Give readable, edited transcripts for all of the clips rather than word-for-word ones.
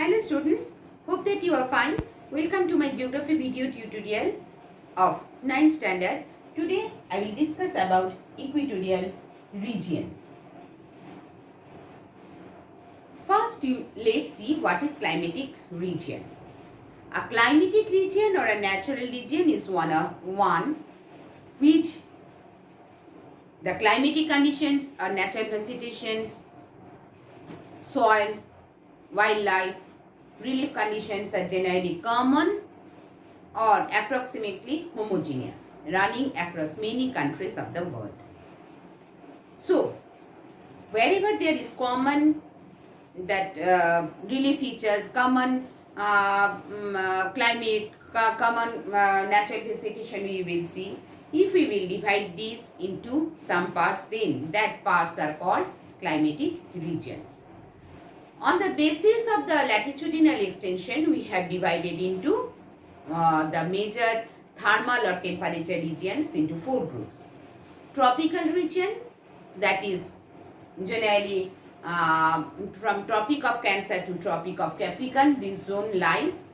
Hello students, hope that you are fine. Welcome to my geography video tutorial of 9th standard. Today I will discuss about equatorial region. First let's see what is climatic region. A climatic region or a natural region is one which the climatic conditions or natural vegetations, soil, wildlife, relief conditions are generally common or approximately homogeneous, running across many countries of the world. So, wherever there is common that relief features, common climate, common natural vegetation we will see. If we will divide this into some parts, then that parts are called climatic regions. On the basis of the latitudinal extension, we have divided into the major thermal or temperature regions into 4 groups. Tropical region, that is generally from Tropic of Cancer to Tropic of Capricorn, this zone lies,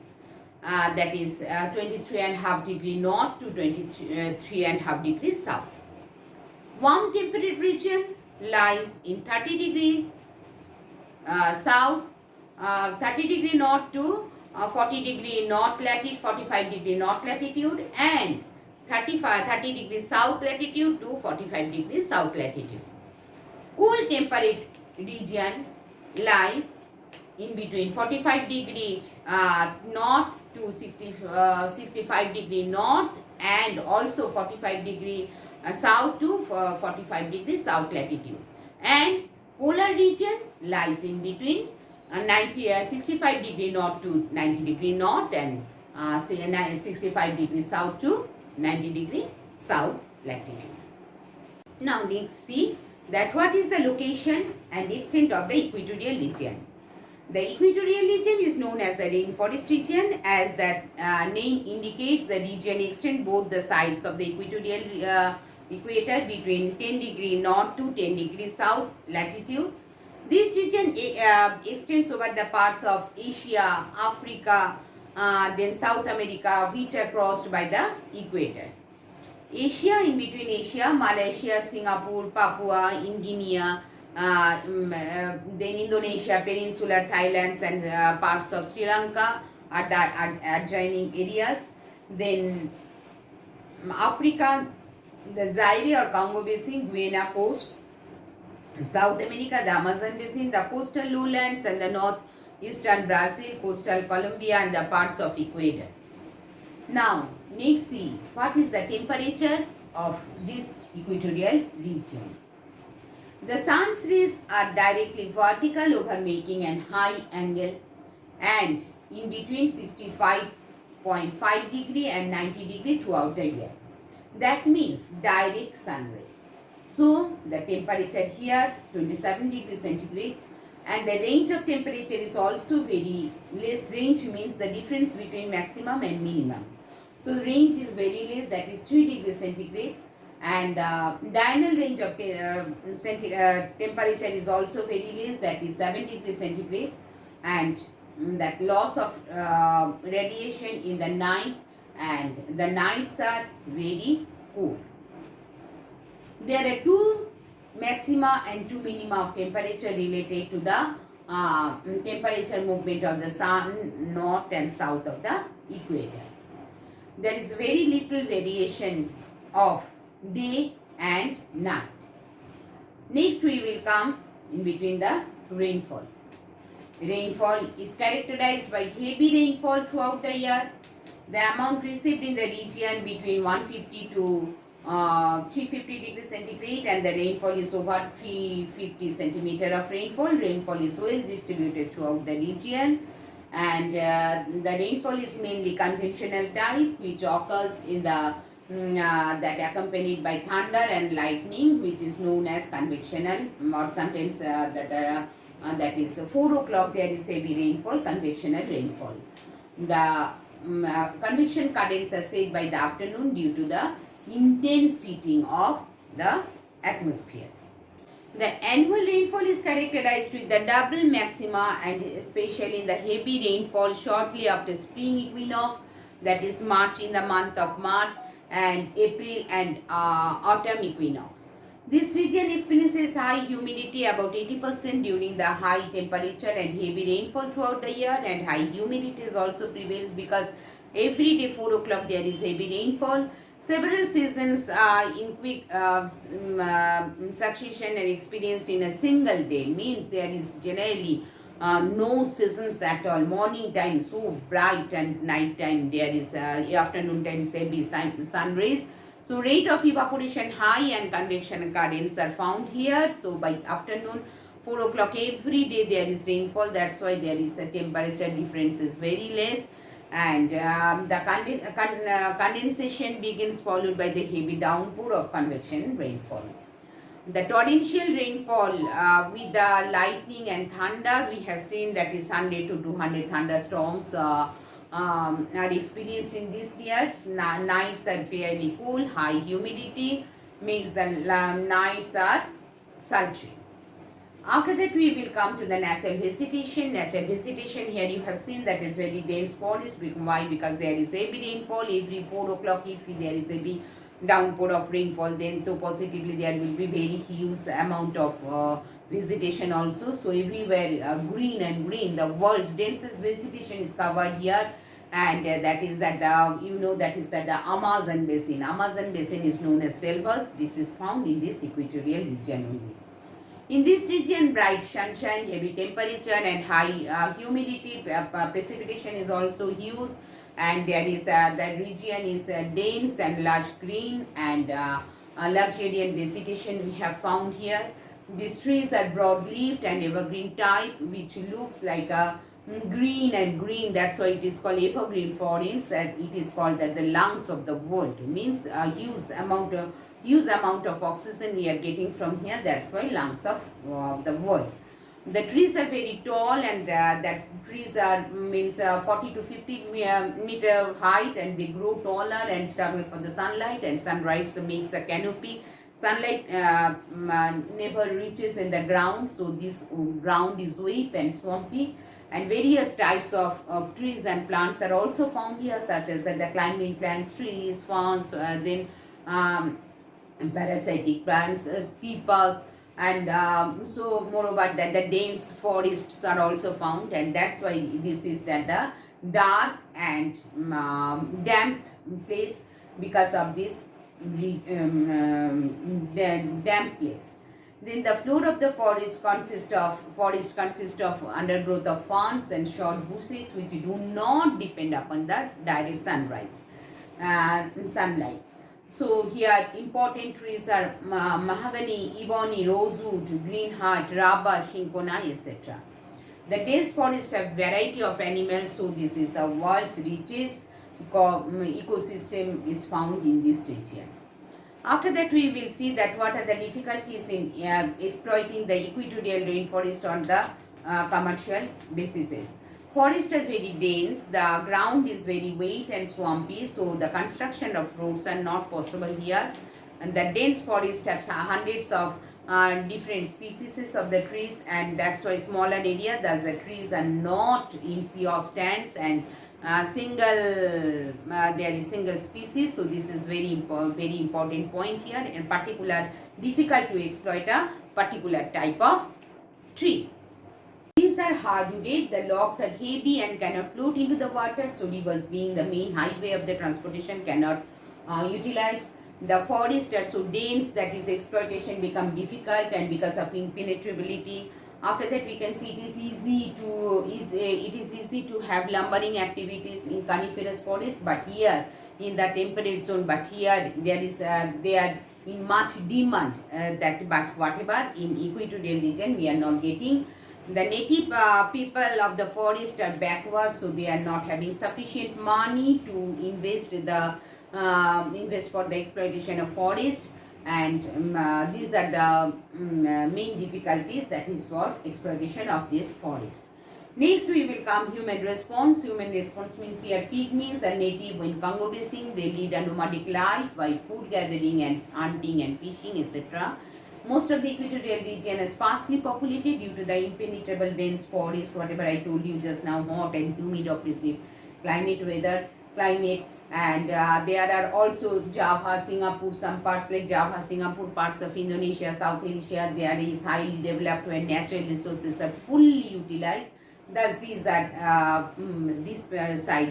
that is 23.5 degree north to 23.5 degrees south. Warm temperate region lies in 30 degree south, 30 degree north to 40 degree north latitude, 45 degree north latitude, and 30 degree south latitude to 45 degree south latitude. Cool temperate region lies in between 45 degree north to 65 degree north, and also 45 degree south to 45 degree south latitude. And polar region lies in between 65 degree north to 90 degree north, and 65 degree south to 90 degree south latitude. Now let's see that what is the location and extent of the equatorial region. The equatorial region is known as the rainforest region, as that name indicates. The region extends both the sides of the equatorial equator between 10 degree north to 10 degree south latitude. This region extends over the parts of Asia, Africa, then South America, which are crossed by the equator. Asia, in between Asia, Malaysia, Singapore, Papua, New Guinea, then Indonesia, Peninsular, Thailand, and parts of Sri Lanka are the adjoining areas. Then Africa, the Zaire or Congo Basin, Guiana Coast. South America, the Amazon Basin, the coastal lowlands, and the northeastern Brazil, coastal Colombia, and the parts of Ecuador. Now, next see what is the temperature of this equatorial region. The sun's rays are directly vertical over making an high angle, and in between 65.5 degree and 90 degree throughout the year. That means direct sun rays. So the temperature here 27 degrees centigrade, and the range of temperature is also very less. Range means the difference between maximum and minimum. So range is very less, that is 3 degrees centigrade, and diurnal range of temperature is also very less, that is 7 degrees centigrade, and that loss of radiation in the night, and the nights are very cool. There are 2 maxima and 2 minima of temperature related to the temperature movement of the sun north and south of the equator. There is very little variation of day and night. Next we will come in between the rainfall. Rainfall is characterized by heavy rainfall throughout the year. The amount received in the region between 150 to 350 degrees centigrade, and the rainfall is over 350 centimeter of rainfall. Rainfall is well distributed throughout the region, and the rainfall is mainly conventional type, which occurs in the that accompanied by thunder and lightning, which is known as convectional, or sometimes that is 4 o'clock there is heavy rainfall, convectional rainfall. The convection currents are set by the afternoon due to the intense heating of the atmosphere. The annual rainfall is characterized with the double maxima and especially in the heavy rainfall shortly after spring equinox, that is March, in the month of March, and April and autumn equinox. This region experiences high humidity, about 80% during the high temperature and heavy rainfall throughout the year, and high humidity also prevails because every day 4 o'clock there is heavy rainfall. Several seasons in quick succession and experienced in a single day, means there is generally no seasons at all. Morning time so bright and night time there is afternoon time heavy sun rays. So rate of evaporation high and convection currents are found here. So by afternoon 4 o'clock every day there is rainfall. That's why there is a temperature difference is very less, and the condensation begins followed by the heavy downpour of convection rainfall. The torrential rainfall with the lightning and thunder, we have seen that is 100 to 200 thunderstorms are experienced in these years. Nights are fairly cool, high humidity makes the nights are sultry. After that we will come to the natural vegetation. Natural vegetation, here you have seen that is very dense forest. Why? Because there is heavy rainfall every 4 o'clock. If there is heavy downpour of rainfall, then so positively there will be very huge amount of vegetation also. So everywhere green and green, the world's densest vegetation is covered here, and that is that the Amazon basin. Amazon basin is known as selvas. This is found in this equatorial region only. In this region, bright sunshine, heavy temperature and high humidity, precipitation is also huge, and there is the region is dense and lush green and luxuriant vegetation we have found here. These trees are broad-leaved and evergreen type, which looks like a green and green. That's why it is called evergreen forests, and it is called that the lungs of the world. Means a huge amount of oxygen we are getting from here. That's why lungs of the world. The trees are very tall, and that trees are means 40 to 50 meter height, and they grow taller and struggle for the sunlight, and sunlight makes a canopy. Sunlight never reaches in the ground, so this ground is weak and swampy, and various types of trees and plants are also found here, such as the climbing plants, trees, ferns, then parasitic plants, creepers, and so moreover that the dense forests are also found, and that's why this is that the dark and damp place because of this damp place. Then the floor of the forest consists of undergrowth of ferns and short bushes which do not depend upon the direct sunlight. So here important trees are mahogany, ebony, rosewood, greenheart, rubber, cinchona, etc. The dense forest have variety of animals, so this is the world's richest ecosystem is found in this region. After that we will see that what are the difficulties in exploiting the equatorial rainforest on the commercial basis. Forests are very dense, the ground is very wet and swampy, so the construction of roads are not possible here. And the dense forest have hundreds of different species of the trees, and that's why smaller area, thus the trees are not in pure stands, and there is single species. So this is very important point here. In particular, difficult to exploit a particular type of tree. Trees are hardwooded, the logs are heavy and cannot float into the water, so rivers being the main highway of the transportation cannot utilize. The forests are so dense that its exploitation become difficult, and because of impenetrability. After that we can see it is easy to have lumbering activities in coniferous forest, but here in the temperate zone, but here they are in much demand, but whatever in equatorial region we are not getting. The native people of the forest are backward, so they are not having sufficient money to invest for the exploitation of forest, and these are the main difficulties that is for exploitation of this forest. Next we will come human response. Human response means here pygmies are native in Congo Basin. They lead a nomadic life by food gathering and hunting and fishing, etc. Most of the equatorial region is sparsely populated due to the impenetrable dense forest, whatever I told you just now, hot and humid oppressive climate. And there are also Java, Singapore, some parts like Java, Singapore, parts of Indonesia, South Asia, there is highly developed where natural resources are fully utilized. Thus, these side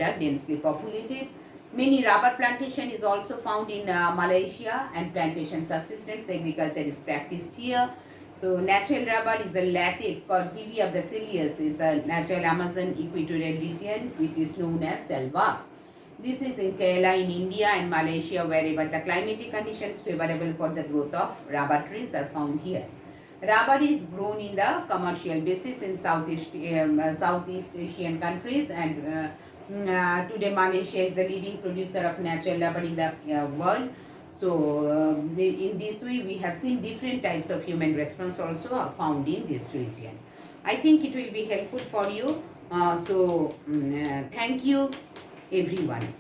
are densely populated. Many rubber plantation is also found in Malaysia, and plantation subsistence agriculture is practiced here. So natural rubber is the latex called Hevea bacillus, is the natural Amazon equatorial region, which is known as selvas. This is in Kerala in India and Malaysia, wherever the climatic conditions favorable for the growth of rubber trees are found here. Rubber is grown in the commercial basis in Southeast Asian countries, and today Malaysia is the leading producer of natural rubber in the world. So in this way we have seen different types of human response also are found in this region. I think it will be helpful for you. Thank you everyone.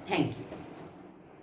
Thank you.